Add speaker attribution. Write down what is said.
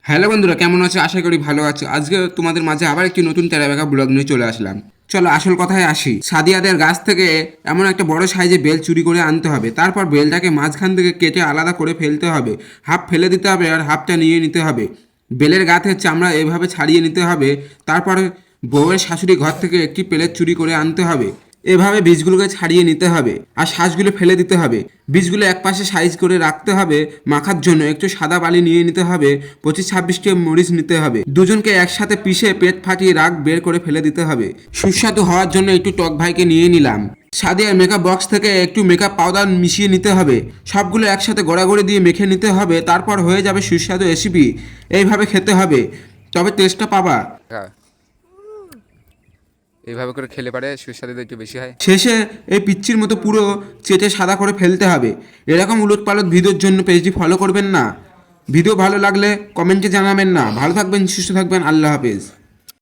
Speaker 1: Hello বন্ধুরা, কেমন আছো? আশা করি ভালো আছো। আজকে তোমাদের মাঝে আবার একটি নতুন টেরাবেকা ব্লগ নিয়ে চলে আসলাম। চলো আসল কথায় আসি। সাদিয়াদের গাছ থেকে এমন একটা বড় সাইজে বেল চুরি করে আনতে হবে। তারপর বেলটাকে মাঝখান থেকে কেটে আলাদা করে ফেলতে হবে। হাফ ফেলে দিতে হবে আর হাফটা নিয়ে নিতে হবে। বেলের গা থেকে চামড়া এভাবে ছাড়িয়ে নিতে হবে। তারপরে বউয়ের শাশুড়ি ঘর থেকে একটি প্লেট চুরি করে আনতে হবে। এভাবে বীজগুলোকে ছাড়িয়ে নিতে হবে আর শ্বাসগুলো ফেলে দিতে হবে। বীজগুলো একপাশে সাইজ করে রাখতে হবে। মাখার জন্য একটু সাদা বালি নিয়ে নিতে হবে। 25-26টি মরিচ নিতে হবে। দুজনকে একসাথে পিষে পেট ফাটিয়ে রাগ বের করে ফেলে দিতে হবে। সুস্বাদু হওয়ার জন্য একটু টক ভাইকে নিয়ে নিলাম। সাদিয়ার মেকআপ বক্স থেকে একটু মেকআপ পাউডার মিশিয়ে নিতে হবে। সবগুলো একসাথে গড়াগড়ি দিয়ে মেখে নিতে হবে। তারপর হয়ে যাবে সুস্বাদু রেসিপি। এইভাবে খেতে হবে, তবে টেস্টটা পাবা।
Speaker 2: হ্যাঁ, এইভাবে করে খেলে পারে সুস্বাদু একটু বেশি হয়।
Speaker 1: শেষে এই পিচ্চির মতো পুরো চেটে সাদা করে ফেলতে হবে। এরকম উলটপালট ভিডিওর জন্য পেজটি ফলো করবেন না। ভিডিও ভালো লাগলে কমেন্টে জানাবেন না। ভালো থাকবেন, সুস্থ থাকবেন। আল্লাহ হাফেজ।